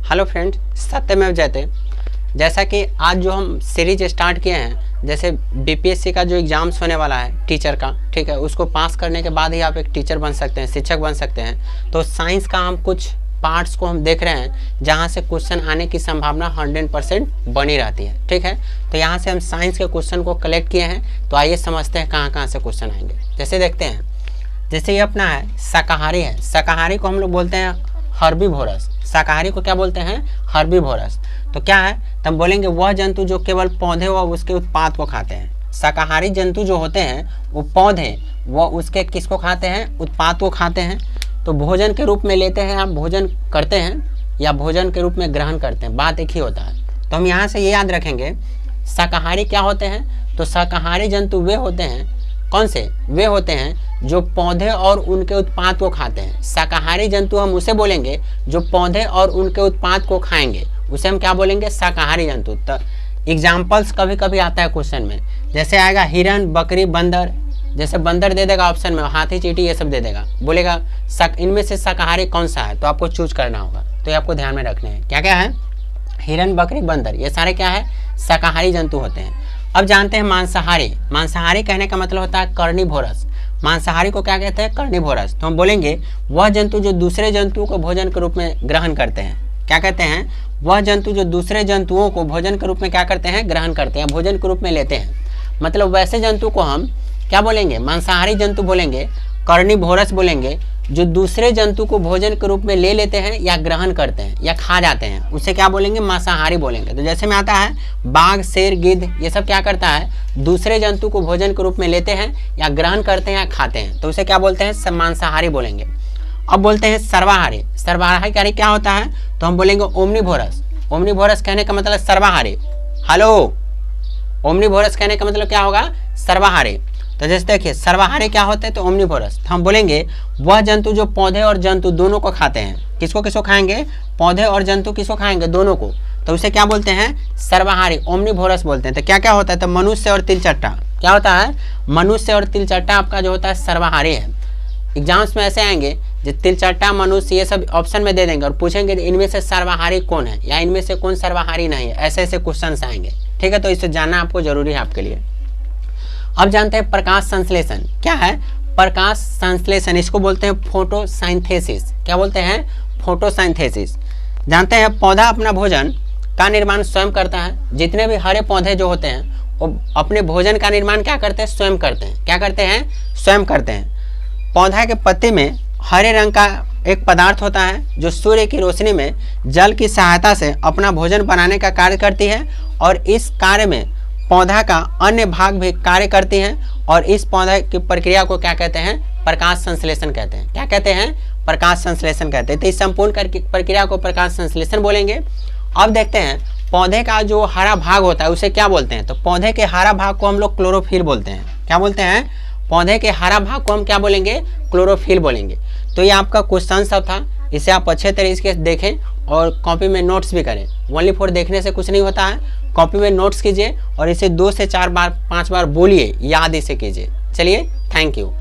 Hello friends, सत्यमेव जयते। जैसा कि आज जो हम सीरीज स्टार्ट किए हैं, जैसे बीपीएससी का जो एग्ज़ाम्स होने वाला है टीचर का, ठीक है, उसको पास करने के बाद ही आप एक टीचर बन सकते हैं, शिक्षक बन सकते हैं। तो साइंस का हम कुछ पार्ट्स को हम देख रहे हैं जहाँ से क्वेश्चन आने की संभावना 100% बनी रहती है, ठीक है। तो यहाँ से हम साइंस के क्वेश्चन को कलेक्ट किए हैं। तो आइए समझते हैं कहाँ कहाँ से क्वेश्चन आएंगे। जैसे देखते हैं, जैसे ये अपना है शाकाहारी है, शाकाहारी को हम लोग बोलते हैं हर्बीवोरस। शाकाहारी को क्या बोलते हैं? हर्बीवोरस। तो क्या है, तब बोलेंगे वह जंतु जो केवल पौधे व उसके उत्पाद को खाते हैं। शाकाहारी जंतु जो होते हैं वो पौधे व उसके किसको खाते हैं? उत्पाद को खाते हैं। तो भोजन के रूप में लेते हैं, आप भोजन करते हैं या भोजन के रूप में ग्रहण करते हैं, बात एक ही होता है। तो हम यहाँ से ये याद रखेंगे, शाकाहारी क्या होते हैं? तो शाकाहारी जंतु वे होते हैं, कौन से? वे होते हैं जो पौधे और उनके उत्पाद को खाते हैं। शाकाहारी जंतु हम उसे बोलेंगे जो पौधे और उनके उत्पाद को खाएंगे, उसे हम क्या बोलेंगे? शाकाहारी जंतु। तो एग्जाम्पल्स कभी कभी आता है क्वेश्चन में, जैसे आएगा हिरन, बकरी, बंदर। जैसे बंदर दे देगा ऑप्शन में, हाथी, चींटी, ये सब दे देगा, बोलेगा इनमें से शाकाहारी कौन सा है, तो आपको चूज करना होगा। तो ये आपको ध्यान में रखने हैं। क्या क्या है? हिरन, बकरी, बंदर, ये सारे क्या है? शाकाहारी जंतु होते हैं। अब जानते हैं मांसाहारी। मांसाहारी कहने का मतलब होता है कार्निवोरस। मांसाहारी को क्या कहते हैं? कार्निवोरस। तो हम बोलेंगे वह जंतु जो दूसरे जंतुओं को भोजन के रूप में ग्रहण करते हैं। क्या कहते हैं? वह जंतु जो दूसरे जंतुओं को भोजन के रूप में क्या करते हैं? ग्रहण करते हैं, भोजन के रूप में लेते हैं। मतलब वैसे जंतु को हम क्या बोलेंगे? मांसाहारी जंतु बोलेंगे, कार्निवोरस बोलेंगे, जो दूसरे जंतु को भोजन के रूप में ले लेते हैं या ग्रहण करते हैं या खा जाते हैं, उसे क्या बोलेंगे? मांसाहारी बोलेंगे। तो जैसे में आता है बाघ, शेर, गिद्ध, ये सब क्या करता है? दूसरे जंतु को भोजन के रूप में लेते हैं या ग्रहण करते हैं या खाते हैं, तो उसे क्या बोलते हैं? मांसाहारी बोलेंगे। अब बोलते हैं सर्वाहारी। सर्वाहारी क्या होता है? तो हम बोलेंगे ओमनीवोरस। ओमनीवोरस कहने का मतलब सर्वाहारी। हेलो, ओमनीवोरस कहने का मतलब क्या होगा? सर्वाहारी। तो जैसे देखिए सर्वाहारी क्या होते हैं? तो ओमनीवोरस। तो हम बोलेंगे वह जंतु जो पौधे और जंतु दोनों को खाते हैं। किसको किसको खाएंगे? पौधे और जंतु किसको खाएंगे? दोनों को। तो उसे क्या बोलते हैं? सर्वाहारी, ओमनीवोरस बोलते हैं। तो क्या क्या होता है? तो मनुष्य और तिलचट्टा। क्या होता है? मनुष्य और तिलचट्टा आपका जो होता है सर्वाहारी है। एग्जाम्स में ऐसे आएंगे जो तिलचट्टा, मनुष्य, ये सब ऑप्शन में दे देंगे और पूछेंगे इनमें से सर्वाहारी कौन है या इनमें से कौन सर्वाहारी नहीं है, ऐसे ऐसे क्वेश्चन आएंगे, ठीक है। तो इसे जानना आपको जरूरी है आपके लिए। अब जानते हैं प्रकाश संश्लेषण। क्या है प्रकाश संश्लेषण? इसको बोलते हैं फोटोसाइंथेसिस। क्या बोलते हैं? फोटोसाइंथेसिस। जानते हैं पौधा अपना भोजन का निर्माण स्वयं करता है। जितने भी हरे पौधे जो होते हैं वो अपने भोजन का निर्माण क्या करते हैं? स्वयं करते हैं। क्या करते हैं? स्वयं करते हैं। पौधा के पत्ते में हरे रंग का एक पदार्थ होता है जो सूर्य की रोशनी में जल की सहायता से अपना भोजन बनाने का कार्य करती है, और इस कार्य में पौधा का अन्य भाग भी कार्य करती हैं, और इस पौधा की प्रक्रिया को क्या कहते हैं? प्रकाश संश्लेषण कहते हैं। क्या कहते हैं? प्रकाश संश्लेषण कहते हैं। तो इस संपूर्ण प्रक्रिया को प्रकाश संश्लेषण बोलेंगे। अब देखते हैं पौधे का जो हरा भाग होता है उसे क्या बोलते हैं? तो पौधे के हरा भाग को हम लोग क्लोरोफिल बोलते हैं। क्या बोलते हैं? पौधे के हरा भाग को हम क्या बोलेंगे? क्लोरोफिल बोलेंगे। तो ये आपका क्वेश्चन सब था, इसे आप अच्छे तरीके से देखें और कॉपी में नोट्स भी करें। ओनली फॉर देखने से कुछ नहीं होता है, कॉपी में नोट्स कीजिए और इसे 2 से 4 बार 5 बार बोलिए, याद इसे कीजिए। चलिए, थैंक यू।